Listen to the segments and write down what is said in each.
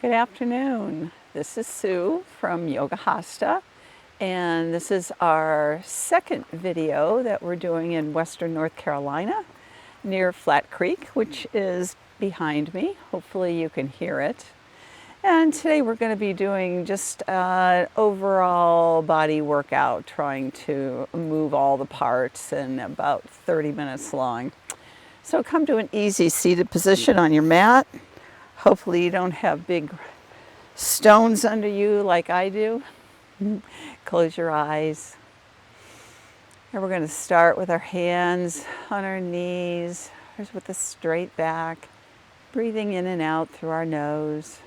Good afternoon. This is Sue from Yoga Hasta, and this is our second video that we're doing in Western North Carolina near Flat Creek, which is behind me. Hopefully you can hear it. And today we're going to be doing just an overall body workout, trying to move all the parts, and about 30 minutes long. So come to an easy seated position on your mat. Hopefully you don't have big stones under you like I do. Close your eyes. And we're going to start with our hands on our knees, just with a straight back, breathing in and out through our nose.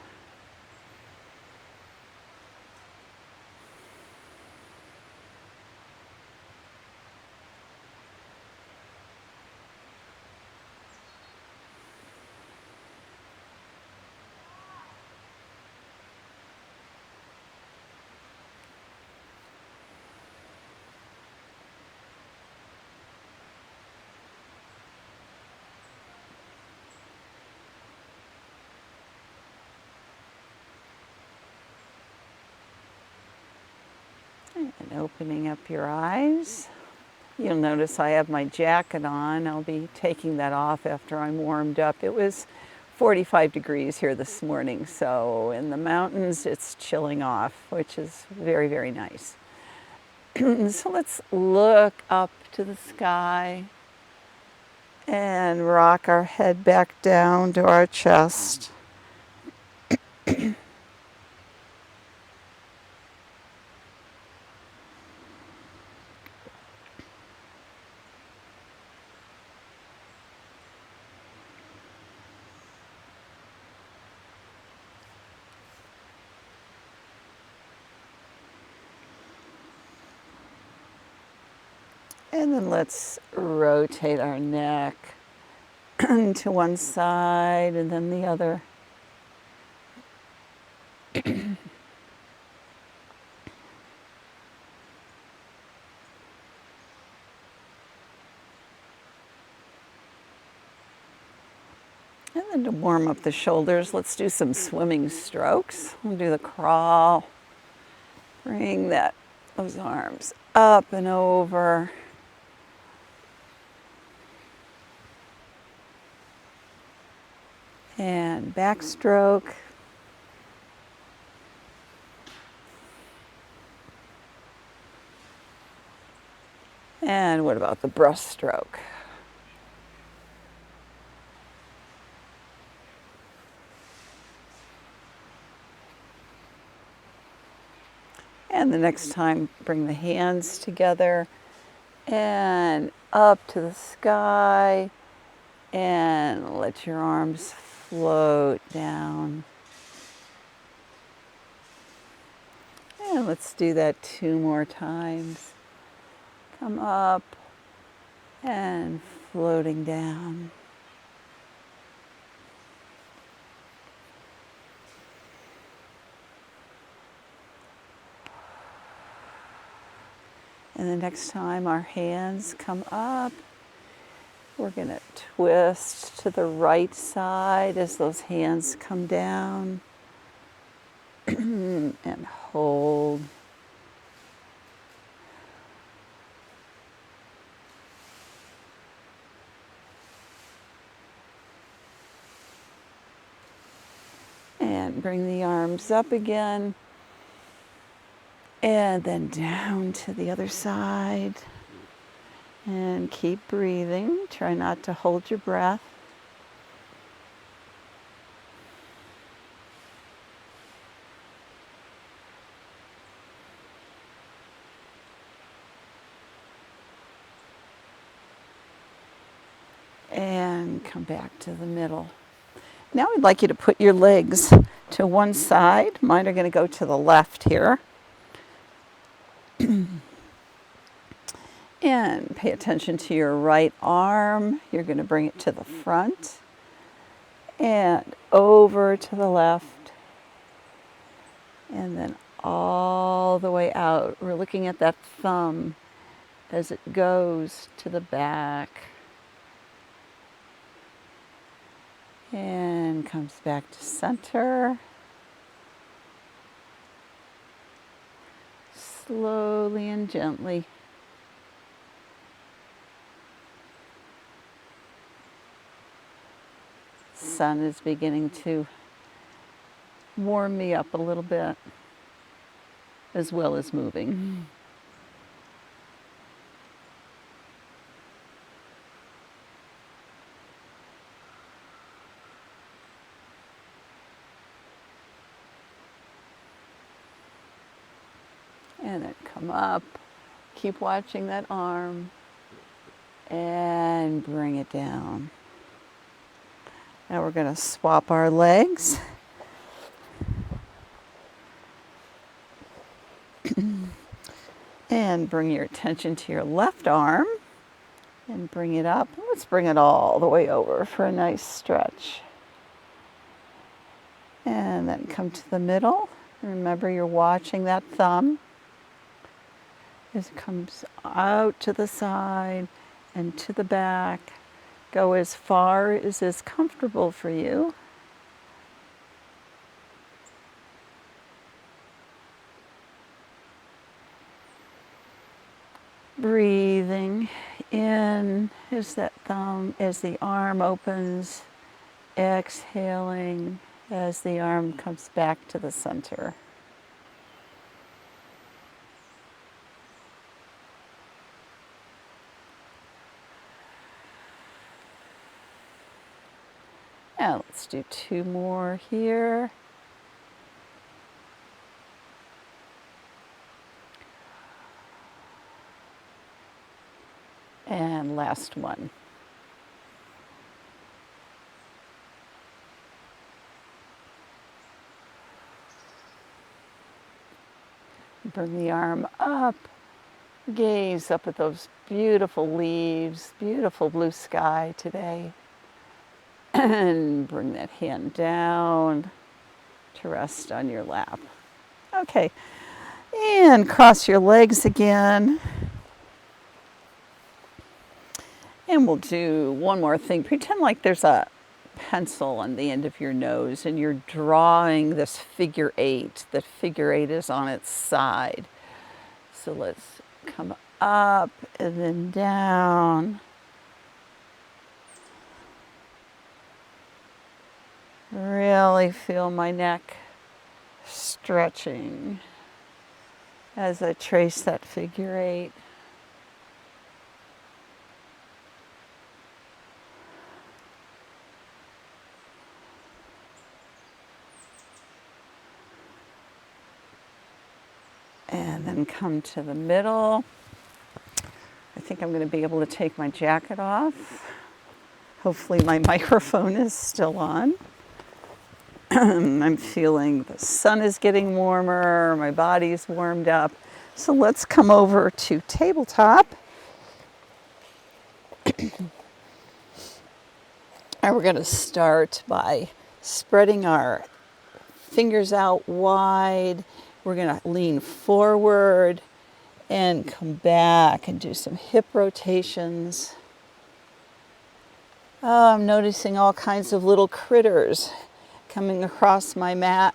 And opening up your eyes. You'll notice I have my jacket on. I'll be taking that off after I'm warmed up. It was 45 degrees here this morning, so in the mountains it's chilling off, which is very, very nice. So let's look up to the sky and rock our head back down to our chest. And then let's rotate our neck to one side and then the other. And then to warm up the shoulders, let's do some swimming strokes. We'll do the crawl. Bring those arms up and over. And backstroke. And what about the breaststroke? And the next time, bring the hands together and up to the sky, and let your arms float down. And let's do that 2 more times. Come up and floating down. And the next time our hands come up, we're going to twist to the right side as those hands come down and hold. And bring the arms up again. And then down to the other side. And keep breathing. Try not to hold your breath. And come back to the middle. Now I'd like you to put your legs to one side. Mine are going to go to the left here. And pay attention to your right arm. You're going to bring it to the front and over to the left, and then all the way out. We're looking at that thumb as it goes to the back and comes back to center. slowly and gently. Sun is beginning to warm me up a little bit, as well as moving. And then come up, keep watching that arm, and bring it down. Now we're going to swap our legs. And bring your attention to your left arm and bring it up. Let's bring it all the way over for a nice stretch. And then come to the middle. Remember, you're watching that thumb as it comes out to the side and to the back. Go as far as is comfortable for you. Breathing in as that thumb, as the arm opens, exhaling as the arm comes back to the center. Now let's do 2 more here. And last one. Bring the arm up, gaze up at those beautiful leaves, beautiful blue sky today. And bring that hand down to rest on your lap. Okay, and cross your legs again. And we'll do one more thing. Pretend like there's a pencil on the end of your nose and you're drawing this figure 8. The figure 8 is on its side. So let's come up and then down. Really feel my neck stretching as I trace that figure 8. And then come to the middle. I think I'm going to be able to take my jacket off. Hopefully my microphone is still on. I'm feeling the sun is getting warmer, my body's warmed up. So let's come over to tabletop. And we're going to start by spreading our fingers out wide. We're going to lean forward and come back and do some hip rotations. Oh, I'm noticing all kinds of little critters coming across my mat,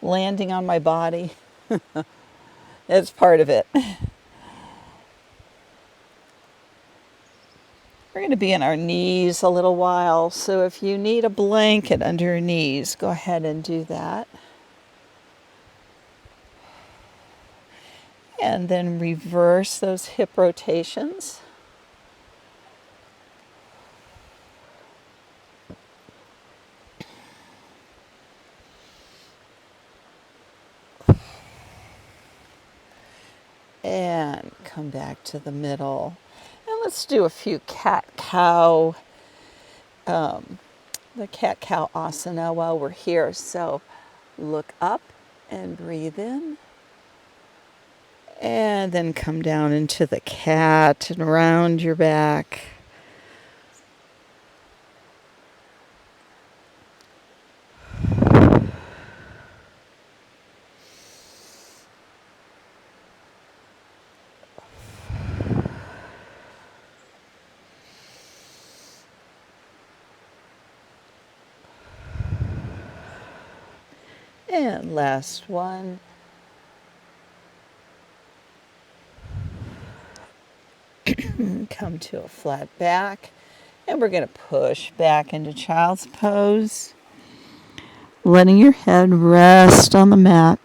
landing on my body. That's part of it. We're going to be in our knees a little while, so if you need a blanket under your knees, go ahead and do that. And then reverse those hip rotations. And come back to the middle. And let's do a few cat-cow, the cat-cow asana while we're here. So look up and breathe in. And then come down into the cat and around your back. And last one. come to a flat back. And we're going to push back into child's pose, letting your head rest on the mat.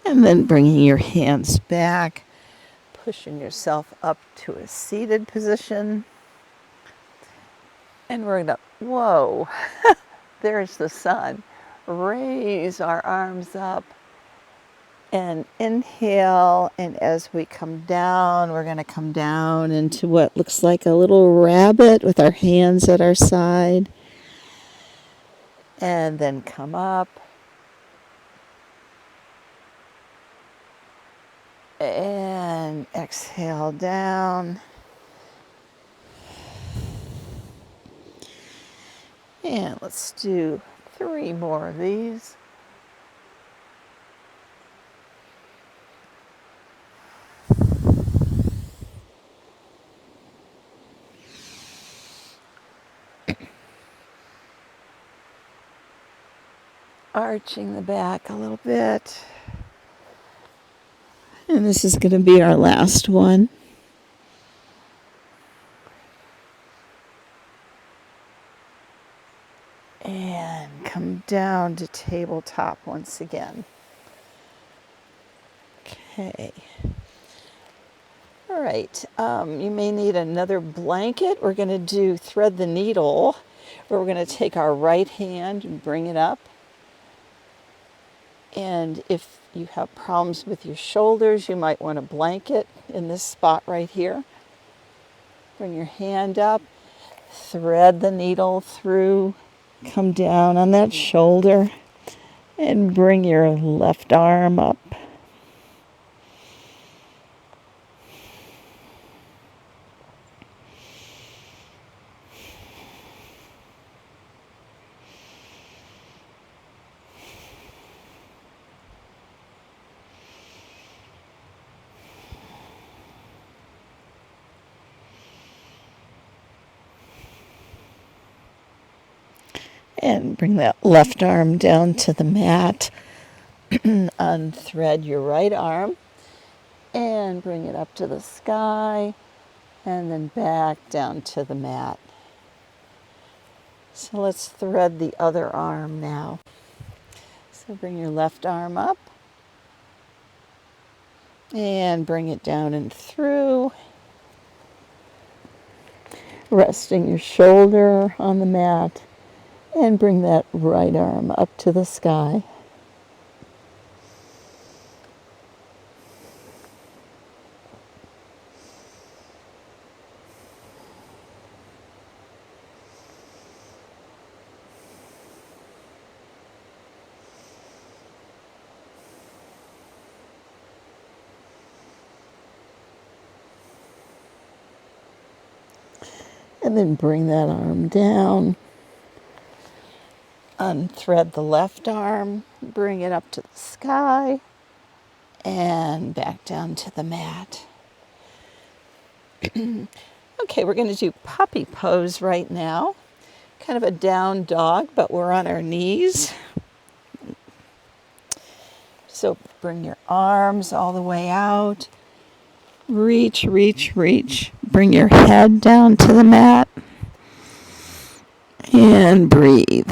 And then bringing your hands back, pushing yourself up to a seated position. And we're going to, whoa, there's the sun. Raise our arms up and inhale. And as we come down, we're going to come down into what looks like a little rabbit with our hands at our side. And then come up. And exhale down. And let's do 3 more of these. Arching the back a little bit. And this is going to be our last one. And come down to tabletop once again. Okay. All right. You may need another blanket. We're going to do thread the needle, where we're going to take our right hand and bring it up. And if you have problems with your shoulders, you might want a blanket in this spot right here. Bring your hand up, thread the needle through, come down on that shoulder, and bring your left arm up. And bring that left arm down to the mat. Unthread your right arm and bring it up to the sky and then back down to the mat. So let's thread the other arm now. So bring your left arm up and bring it down and through. Resting your shoulder on the mat. And bring that right arm up to the sky. And then bring that arm down. Unthread the left arm, bring it up to the sky, and back down to the mat. Okay, we're going to do puppy pose right now. Kind of a down dog, but we're on our knees. So bring your arms all the way out. Reach, reach, reach. Bring your head down to the mat. And breathe.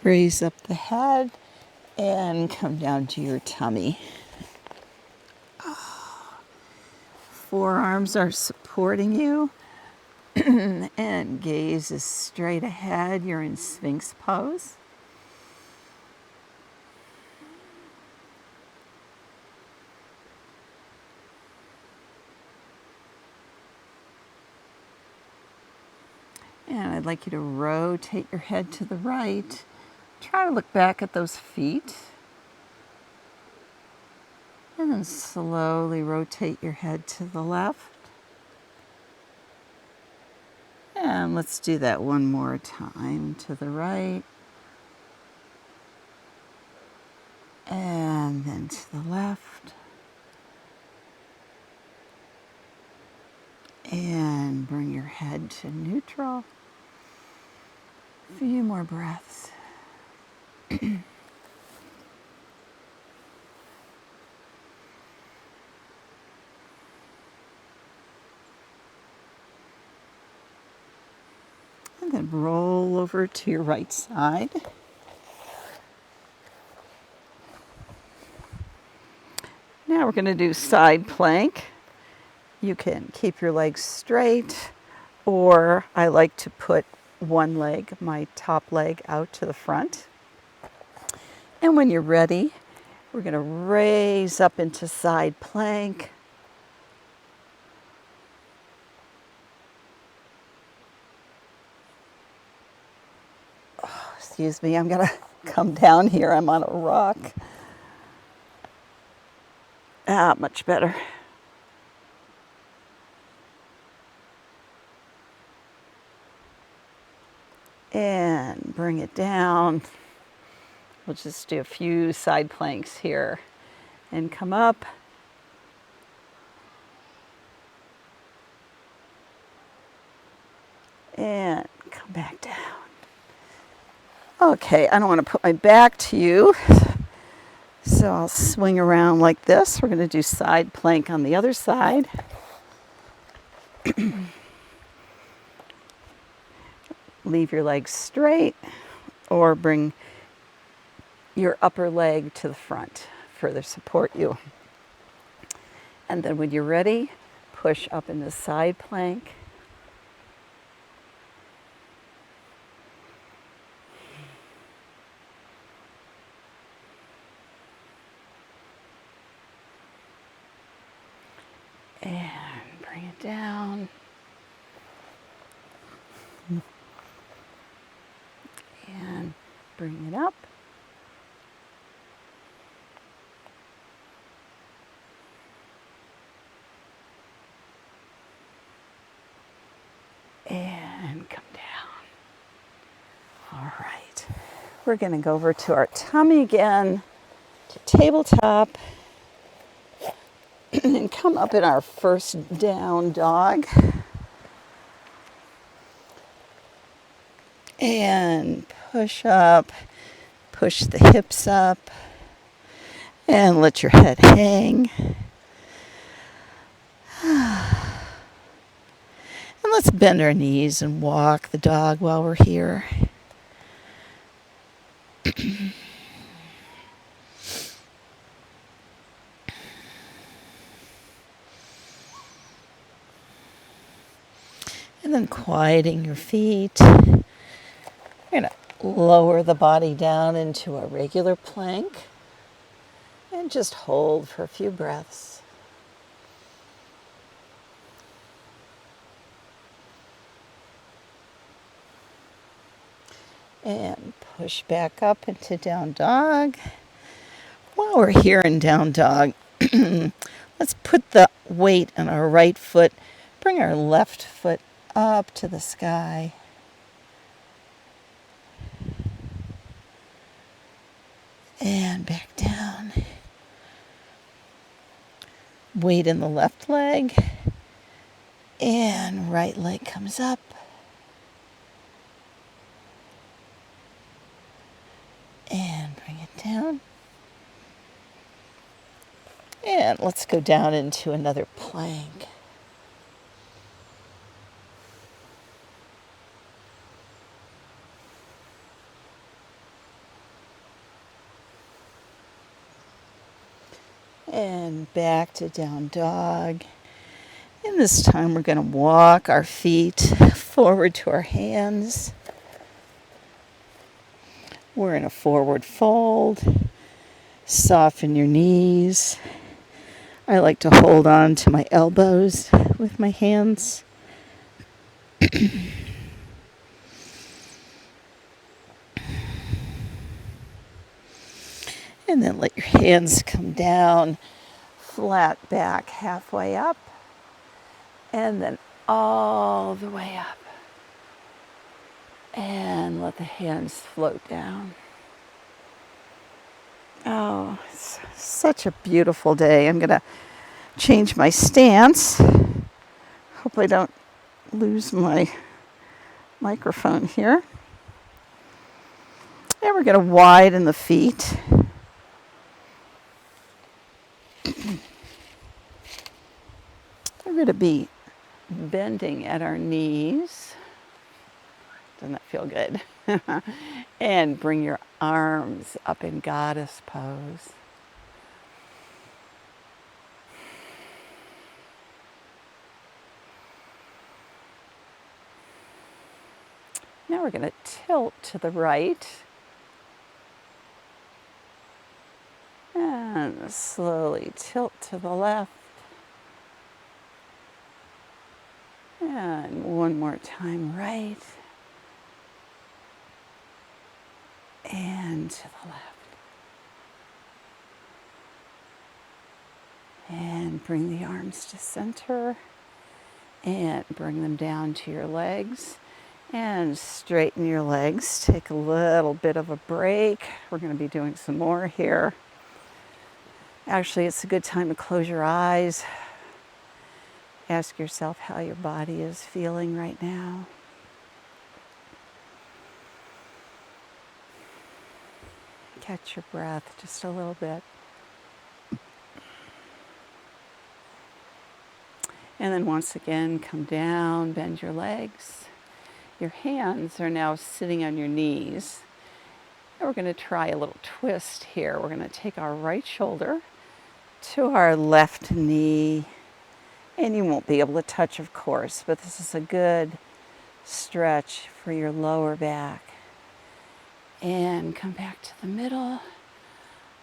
Raise up the head and come down to your tummy. Forearms are supporting you and gaze is straight ahead. You're in Sphinx pose. like you to rotate your head to the right. Try to look back at those feet. And then slowly rotate your head to the left. And let's do that one more time. To the right. And then to the left. And bring your head to neutral. A few more breaths. And then roll over to your right side. Now we're going to do side plank. You can keep your legs straight, or I like to put one leg, my top leg, out to the front. And when you're ready, we're going to raise up into side plank. Oh, excuse me, I'm going to come down here. I'm on a rock. Much better. And bring it down. We'll just do a few side planks here. And come up. And come back down. Okay, I don't want to put my back to you. So I'll swing around like this. We're going to do side plank on the other side. Leave your legs straight or bring your upper leg to the front, further support you. And then when you're ready, push up into side plank. And bring it down. And bring it up. And come down. All right. We're going to go over to our tummy again, to tabletop, and come up in our first down dog. And push up, push the hips up, and let your head hang. And let's bend our knees and walk the dog while we're here. And then quieting your feet. We're going to lower the body down into a regular plank and just hold for a few breaths. And push back up into down dog. While we're here in down dog, let's put the weight on our right foot. Bring our left foot up to the sky. And back down. Weight in the left leg. And right leg comes up. And bring it down. And let's go down into another plank. And back to down dog. And this time we're going to walk our feet forward to our hands. We're in a forward fold. Soften your knees. I like to hold on to my elbows with my hands. And then let your hands come down, flat back, halfway up, and then all the way up. And let the hands float down. Oh, it's such a beautiful day. I'm going to change my stance. Hope I don't lose my microphone here. And we're going to widen the feet. We're going to be bending at our knees. Doesn't that feel good? And bring your arms up in goddess pose. Now we're going to tilt to the right. And slowly tilt to the left. And one more time, right. And to the left. And bring the arms to center. And bring them down to your legs. And straighten your legs. Take a little bit of a break. We're going to be doing some more here. Actually, it's a good time to close your eyes. Ask yourself how your body is feeling right now. Catch your breath just a little bit. And then once again, come down, bend your legs. Your hands are now sitting on your knees. And we're going to try a little twist here. We're going to take our right shoulder to our left knee. And you won't be able to touch, of course, but this is a good stretch for your lower back. And come back to the middle.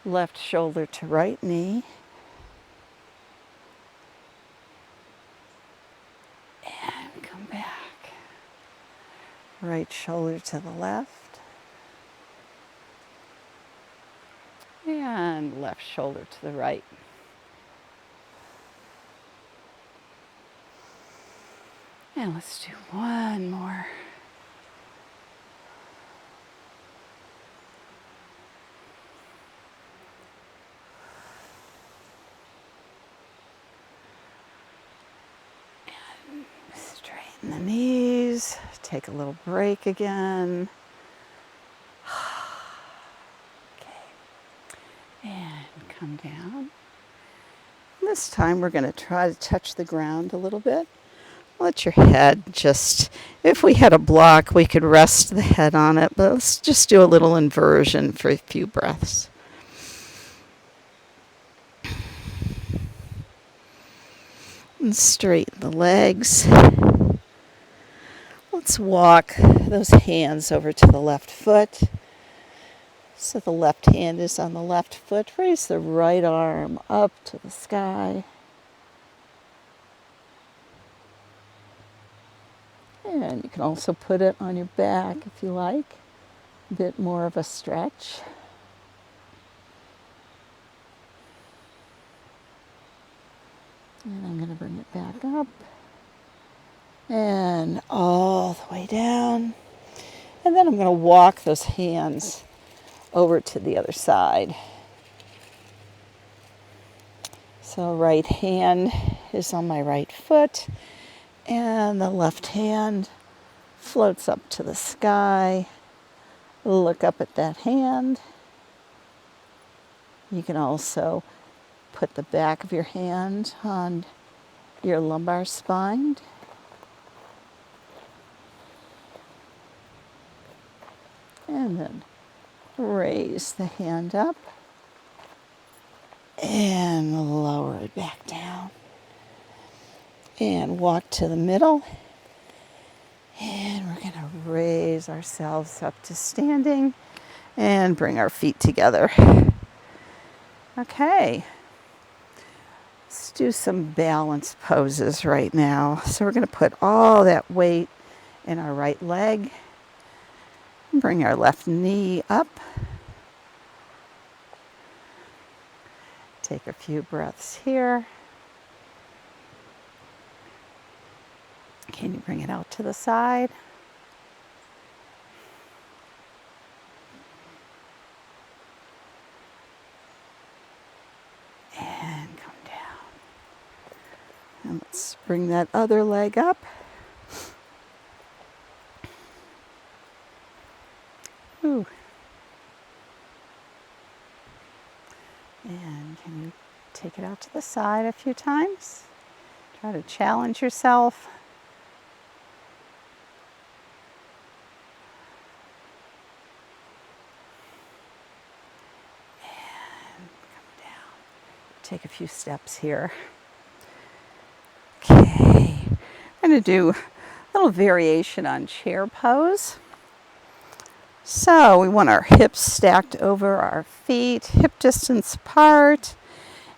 Left shoulder to right knee. And come back. Right shoulder to the left. And left shoulder to the right. And let's do one more. And straighten the knees. Take a little break again. Okay. And come down. This time we're going to try to touch the ground a little bit. Let your head just, if we had a block, we could rest the head on it, but let's just do a little inversion for a few breaths. And straighten the legs. Let's walk those hands over to the left foot. So the left hand is on the left foot. Raise the right arm up to the sky. And you can also put it on your back if you like. A bit more of a stretch. And I'm going to bring it back up. And all the way down. And then I'm going to walk those hands over to the other side. So right hand is on my right foot. And the left hand floats up to the sky. Look up at that hand. You can also put the back of your hand on your lumbar spine. And then raise the hand up and lower it back down. And walk to the middle. And we're going to raise ourselves up to standing and bring our feet together. Okay. Let's do some balance poses right now. So we're going to put all that weight in our right leg. Bring our left knee up. Take a few breaths here. Can you bring it out to the side? And come down. And let's bring that other leg up. Ooh. And can you take it out to the side a few times? Try to challenge yourself. And come down. Take a few steps here. Okay, I'm going to do a little variation on chair pose. So we want our hips stacked over our feet, hip distance apart,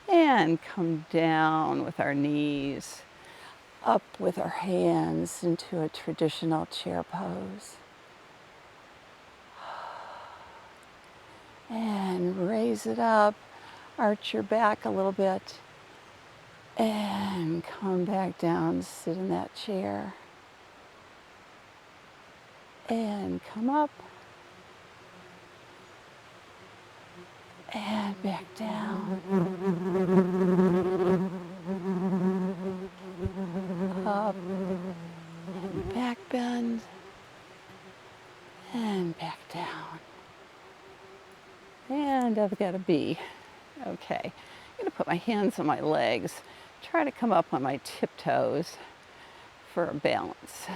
and come down with our knees, up with our hands into a traditional chair pose. And raise it up, arch your back a little bit, and come back down, sit in that chair. And come up. And back down. Up. And back bend. And back down. And I've got a B. Okay. I'm going to put my hands on my legs. Try to come up on my tiptoes for a balance.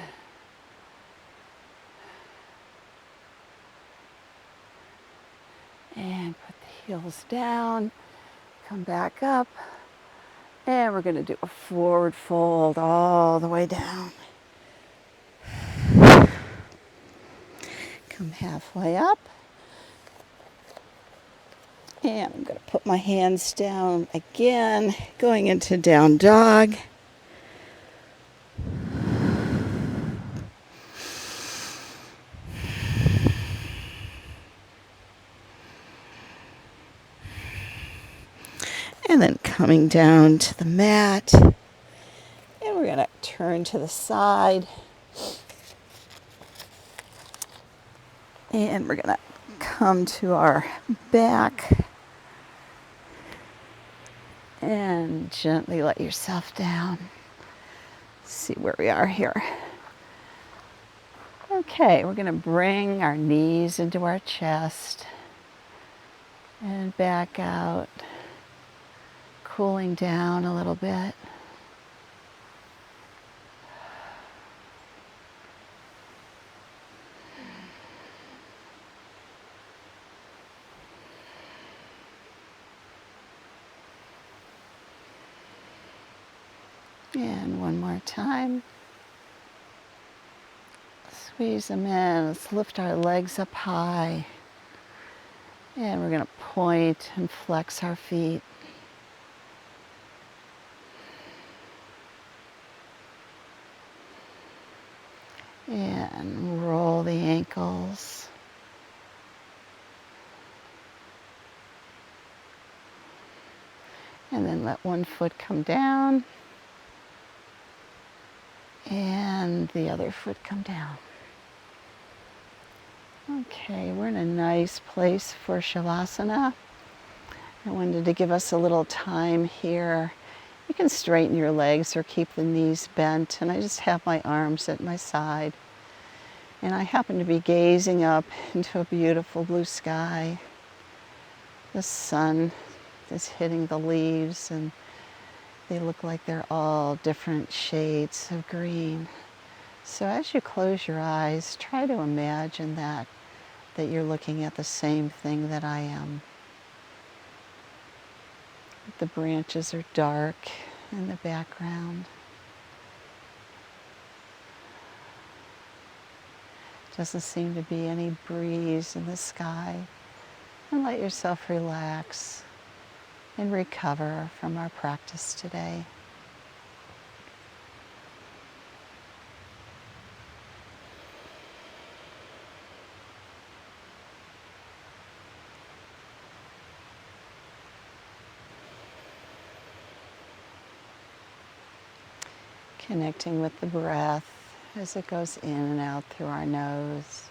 And put the heels down, come back up, and we're going to do a forward fold all the way down. Come halfway up, and I'm going to put my hands down again, going into down dog. And then coming down to the mat. And we're going to turn to the side. And we're going to come to our back. And gently let yourself down. See where we are here. Okay, we're going to bring our knees into our chest. And back out. Cooling down a little bit. And one more time. Squeeze them in. Let's lift our legs up high. And we're going to point and flex our feet. And roll the ankles. And then let one foot come down. And the other foot come down. Okay, we're in a nice place for Shavasana. I wanted to give us a little time here. You can straighten your legs or keep the knees bent, and I just have my arms at my side. And I happen to be gazing up into a beautiful blue sky. The sun is hitting the leaves, and they look like they're all different shades of green. So as you close your eyes, try to imagine that you're looking at the same thing that I am. The branches are dark in the background. Doesn't seem to be any breeze in the sky. And let yourself relax and recover from our practice today. Connecting with the breath as it goes in and out through our nose.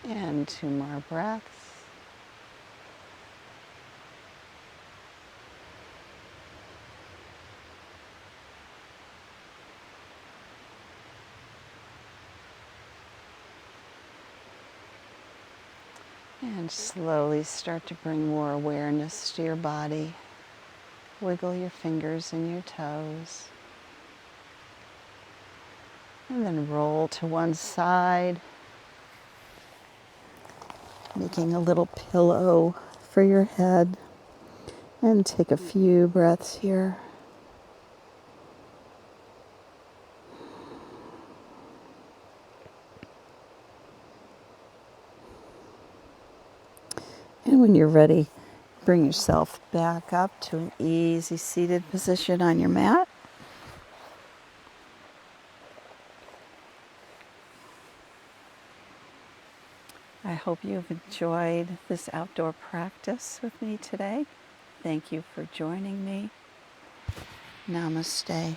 And 2 more breaths. And slowly start to bring more awareness to your body. Wiggle your fingers and your toes. And then roll to one side, making a little pillow for your head. And take a few breaths here. And when you're ready, bring yourself back up to an easy seated position on your mat. I hope you've enjoyed this outdoor practice with me today. Thank you for joining me. Namaste.